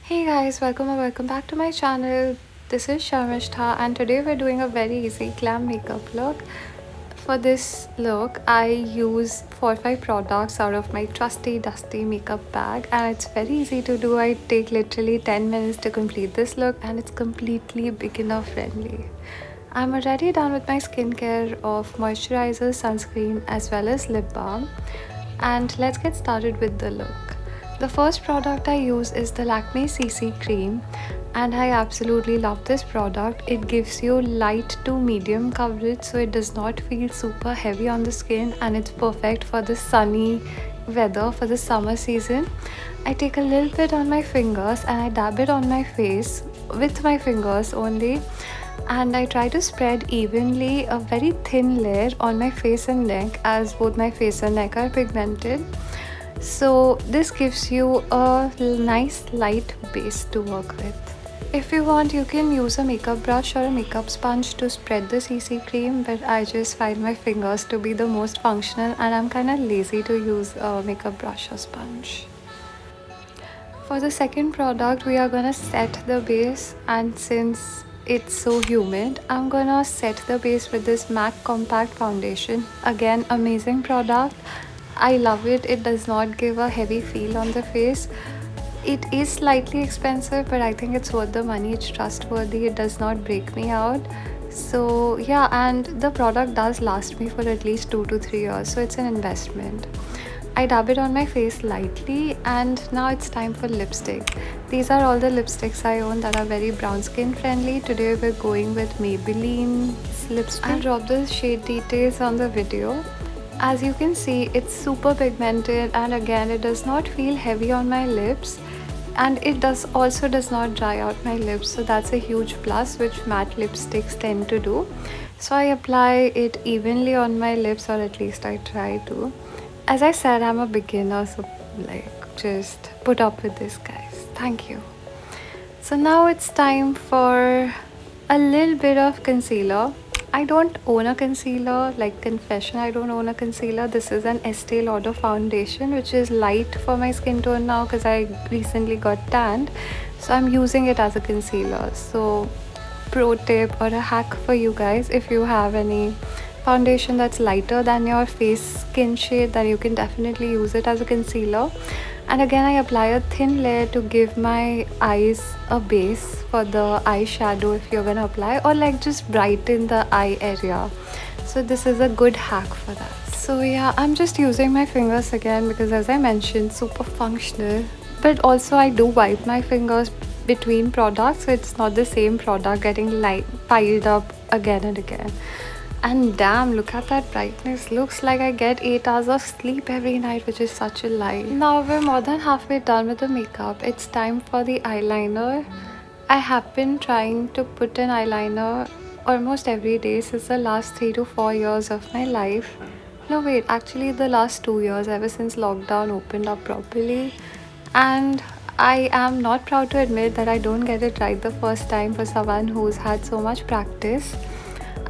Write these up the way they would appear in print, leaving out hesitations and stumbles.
Hey guys, welcome or welcome back to my channel. This is Sharmishta and today we're doing a very easy glam makeup look. For this look, I use 4 or 5 products out of my trusty dusty makeup bag and it's very easy to do. I take literally 10 minutes to complete this look and it's completely beginner friendly. I'm already done with my skincare of moisturizer, sunscreen as well as lip balm, and let's get started with the look. The first product I use is the Lakme CC cream and I absolutely love this product. It gives you light to medium coverage so it does not feel super heavy on the skin and it's perfect for the sunny weather for the summer season. I take a little bit on my fingers and I dab it on my face with my fingers only, and I try to spread evenly a very thin layer on my face and neck as both my face and neck are pigmented. So this gives you a nice light base to work with. If you want, you can use a makeup brush or a makeup sponge to spread the CC cream, but I just find my fingers to be the most functional and I'm kind of lazy to use a makeup brush or sponge. For the second product, we are gonna set the base, and since it's so humid, I'm gonna set the base with this MAC Compact Foundation. Again, amazing product. I love it. It does not give a heavy feel on the face. It is slightly expensive, but I think it's worth the money. It's trustworthy. It does not break me out. So yeah, and the product does last me for at least 2 to 3 years. So it's an investment. I dab it on my face lightly, and now it's time for lipstick. These are all the lipsticks I own that are very brown skin friendly. Today we're going with Maybelline's lipstick. I'll drop the shade details on the video. As you can see, it's super pigmented and again it does not feel heavy on my lips, and it also does not dry out my lips, so that's a huge plus which matte lipsticks tend to do. So I apply it evenly on my lips, or at least I try to. As I said, I'm a beginner, so just put up with this, guys. Thank you. So now it's time for a little bit of concealer. I don't own a concealer, like confession, I don't own a concealer. This is an Estee Lauder foundation which is light for my skin tone now because I recently got tanned. So I'm using it as a concealer. So pro tip or a hack for you guys, if you have any foundation that's lighter than your face skin shade, then you can definitely use it as a concealer. And again, I apply a thin layer to give my eyes a base for the eyeshadow if you're gonna apply, or like just brighten the eye area. So this is a good hack for that. So yeah, I'm just using my fingers again because, as I mentioned, super functional, but also I do wipe my fingers between products so it's not the same product getting piled up again and again. And damn, look at that brightness. Looks like I get 8 hours of sleep every night, which is such a lie. Now we're more than halfway done with the makeup. It's time for the eyeliner. I have been trying to put an eyeliner almost every day since the last 3 to 4 years of my life. No, wait, actually, the last 2 years, ever since lockdown opened up properly. And I am not proud to admit that I don't get it right the first time for someone who's had so much practice.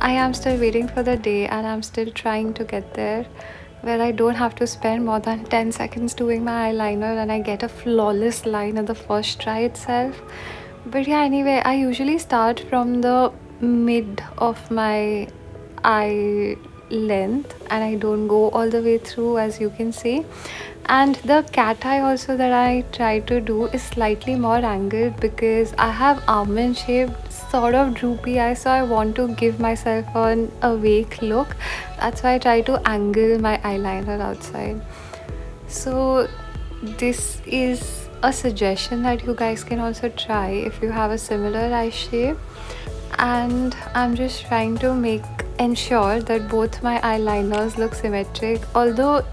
I am still waiting for the day and I'm still trying to get there where I don't have to spend more than 10 seconds doing my eyeliner and I get a flawless line at the first try itself. But yeah, anyway, I usually start from the mid of my eye length and I don't go all the way through, as you can see. And the cat eye also that I try to do is slightly more angled because I have almond shaped sort of droopy eye, so I want to give myself an awake look. That's why I try to angle my eyeliner outside. So this is a suggestion that you guys can also try if you have a similar eye shape. And I'm just trying to ensure that both my eyeliners look symmetric, although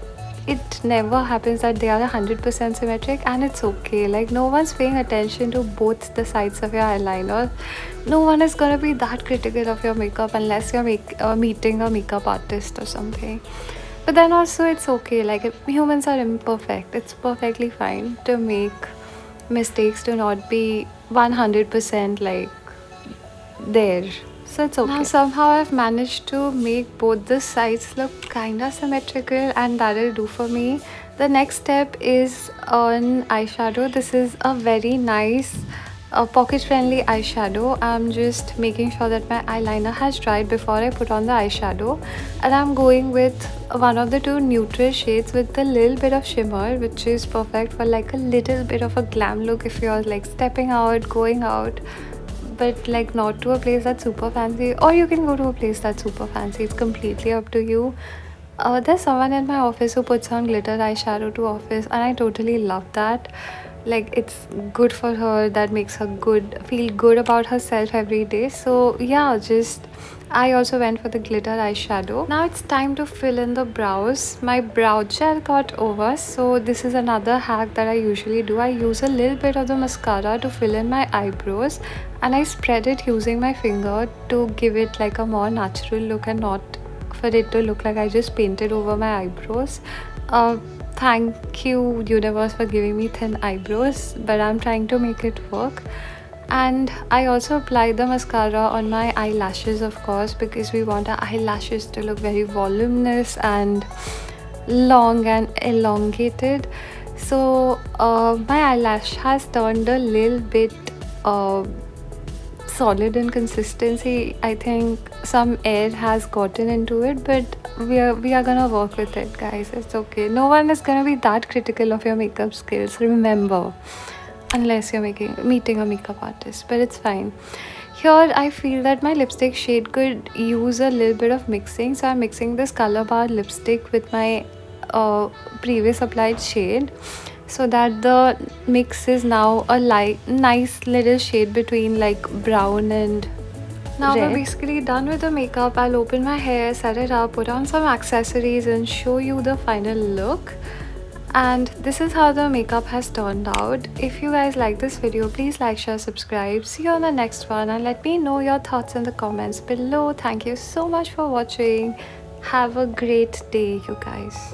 it never happens that they are 100% symmetric, and it's okay. Like, no one's paying attention to both the sides of your eyeliner. No one is gonna be that critical of your makeup unless you're meeting a makeup artist or something. But then also it's okay, like humans are imperfect. It's perfectly fine to make mistakes, to not be 100% like there. so it's okay. Now somehow I've managed to make both the sides look kinda symmetrical, and that'll do for me. The next step is on eyeshadow. This is a very nice pocket friendly eyeshadow. I'm just making sure that my eyeliner has dried before I put on the eyeshadow, and I'm going with one of the two neutral shades with a little bit of shimmer, which is perfect for like a little bit of a glam look if you're like stepping out, going out, but like not to a place that's super fancy, or you can go to a place that's super fancy. It's completely up to you. There's someone in my office who puts on glitter eyeshadow to office, and I totally love that. Like, it's good for her, that makes her feel good about herself every day. So yeah, just I also went for the glitter eyeshadow. Now it's time to fill in the brows. My brow gel got over, so this is another hack that I usually do. I use a little bit of the mascara to fill in my eyebrows, and I spread it using my finger to give it like a more natural look, and not for it to look like I just painted over my eyebrows. Thank you, universe, for giving me thin eyebrows, but I'm trying to make it work. And I also apply the mascara on my eyelashes, of course, because we want our eyelashes to look very voluminous and long and elongated. So my eyelash has turned a little bit solid in consistency. I think some air has gotten into it, but we are gonna work with it, guys. It's okay. No one is gonna be that critical of your makeup skills, remember, unless you're meeting a makeup artist, but it's fine. Here I feel that my lipstick shade could use a little bit of mixing, so I'm mixing this Color Bar lipstick with my previous applied shade, so that the mix is now a nice little shade between like brown and now red. We're basically done with the makeup. I'll open my hair, set it up, put on some accessories, and show you the final look. And this is how the makeup has turned out. If you guys like this video, please like, share, subscribe. See you on the next one, and let me know your thoughts in the comments below. Thank you so much for watching. Have a great day, you guys.